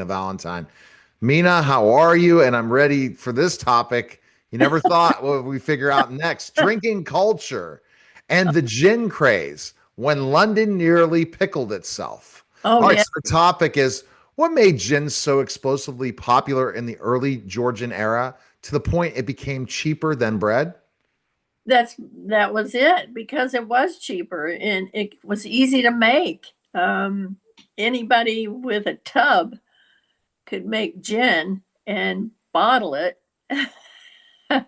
Valentin. Mina, how are you? And I'm ready for this topic. You never thought what we figure out next. Drinking culture and the gin craze when London nearly pickled itself. Oh All right, yeah, so the topic is what made gin so explosively popular in the early Georgian era to the point it became cheaper than bread? that was it because it was cheaper and it was easy to make. Anybody with a tub could make gin and bottle it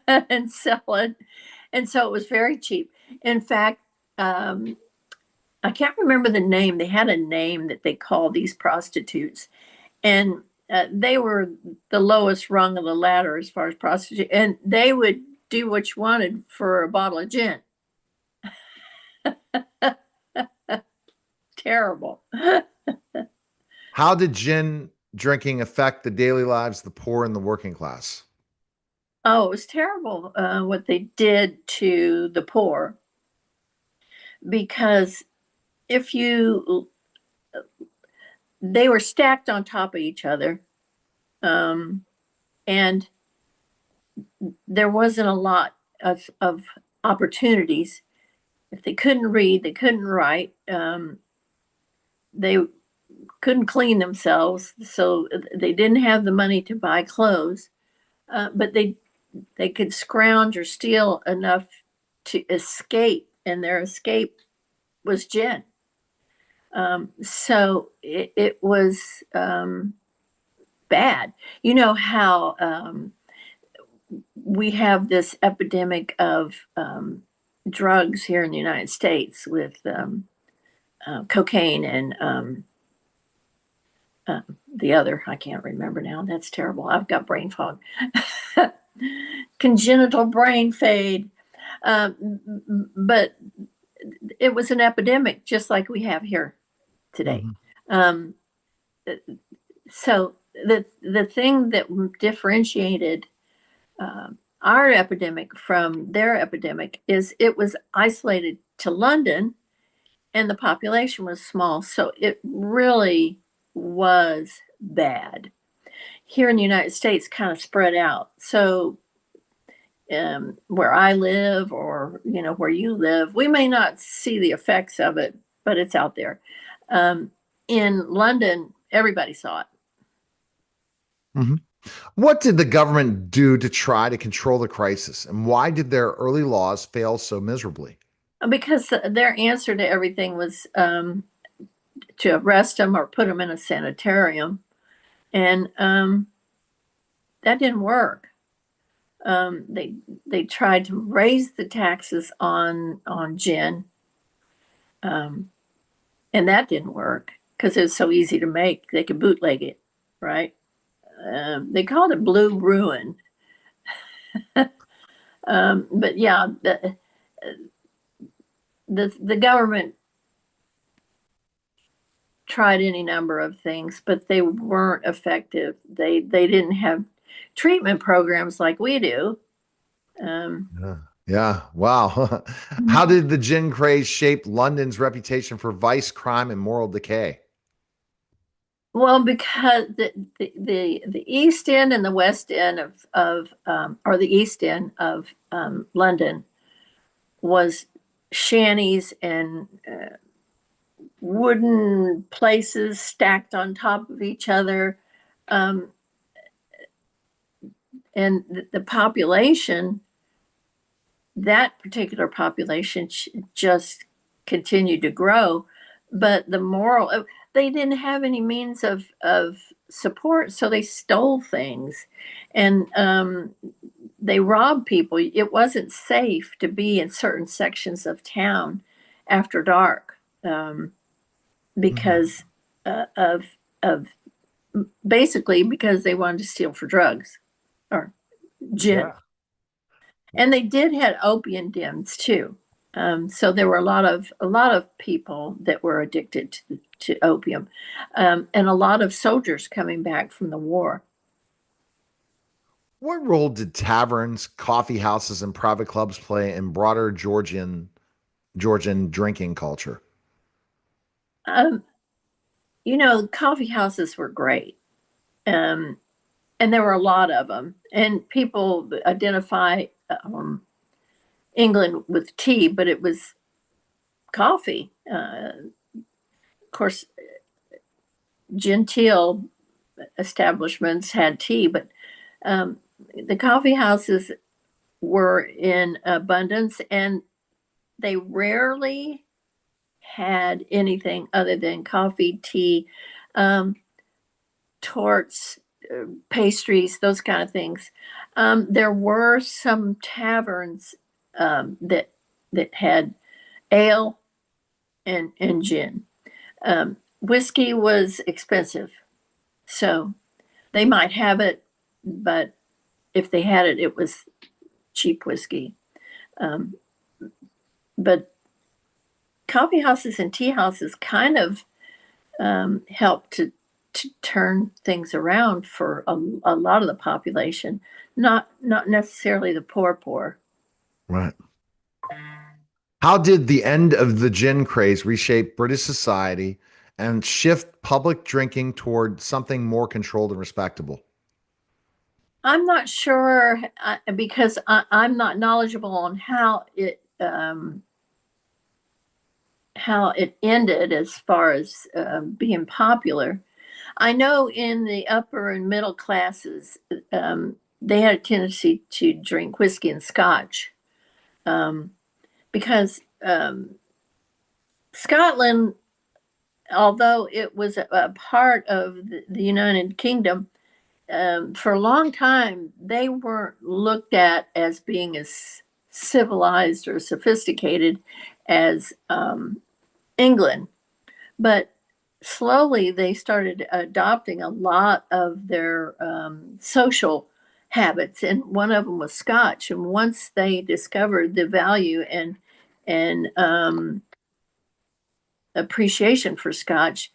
and sell it, and so it was very cheap. In fact, um, I can't remember the name. They had a name that they called these prostitutes, and they were the lowest rung of the ladder as far as prostitute, and they would do what you wanted for a bottle of gin. Terrible. How did gin drinking affect the daily lives of the poor and the working class? Oh, it was terrible what they did to the poor because if you, they were stacked on top of each other, um, and there wasn't a lot of opportunities. If they couldn't read, they couldn't write, they couldn't clean themselves, so they didn't have the money to buy clothes, but they could scrounge or steal enough to escape, and their escape was gin. So it was bad. You know how we have this epidemic of drugs here in the United States with cocaine and the other, I can't remember now. That's terrible. I've got brain fog. Congenital brain fade. But it was an epidemic just like we have here today. Mhm. Um, so the thing that differentiated our epidemic from their epidemic is it was isolated to London and the population was small. So it really was bad. Here in the United States, kind of spread out. So where I live, or where you live, we may not see the effects of it, but it's out there. Um, in London, everybody saw it Mhm. What did the government do to try to control the crisis, and why did their early laws fail so miserably? because their answer to everything was to arrest them or put them in a sanitarium, and that didn't work. They tried to raise the taxes on gin, um, and that didn't work because it was so easy to make. They could bootleg it, right? They called it Blue Ruin, but yeah, the government tried any number of things, but they weren't effective. They didn't have treatment programs like we do. Um, Yeah. Yeah. Wow. How did the gin craze shape London's reputation for vice, crime, and moral decay? well, because the East End and the West End or the East End of London was shanties and wooden places stacked on top of each other. Um, and the population, that particular population, just continued to grow. But the moral, they didn't have any means of support, so they stole things, and they robbed people. It wasn't safe to be in certain sections of town after dark, Mhm. because of basically because they wanted to steal for drugs or gin. Yeah. And they did had opium dens too. So there were a lot of people that were addicted to opium, and a lot of soldiers coming back from the war. What role did taverns, coffee houses, and private clubs play in broader Georgian drinking culture? Coffee houses were great. Um, and there were a lot of them. And people identify England with tea, but it was coffee. Of course, genteel establishments had tea, but um, the coffee houses were in abundance, and they rarely had anything other than coffee, tea, um, torts, pastries, those kind of things. There were some taverns that had ale and gin. Whiskey was expensive, so they might have it, but if they had it, it was cheap whiskey. Um, but coffee houses and tea houses kind of helped to turn things around for a lot of the population, not necessarily the poor. Right. How did the end of the gin craze reshape British society and shift public drinking toward something more controlled and respectable? I'm not sure because I'm not knowledgeable on how it ended as far as being popular. I know in the upper and middle classes, they had a tendency to drink whiskey and scotch um, because Scotland, although it was a part of the United Kingdom, for a long time, they weren't looked at as being as civilized or sophisticated as England. But slowly they started adopting a lot of their social habits, and one of them was Scotch. And once they discovered the value and appreciation for Scotch,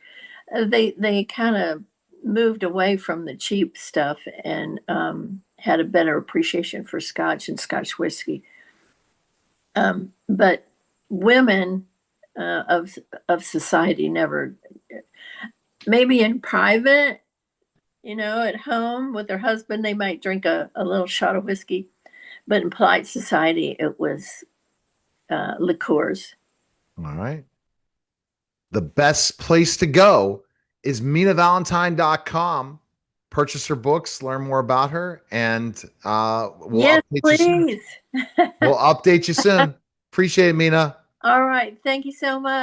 they kind of moved away from the cheap stuff and had a better appreciation for Scotch and Scotch whiskey. But women of society never, maybe in private, at home with their husband, they might drink a little shot of whiskey, but in polite society, it was liqueurs. All right. The best place to go is minavalentine.com. Purchase her books, learn more about her, and we'll Yes, update you soon. please. We'll update you soon. Appreciate it, Mina. All right. Thank you so much.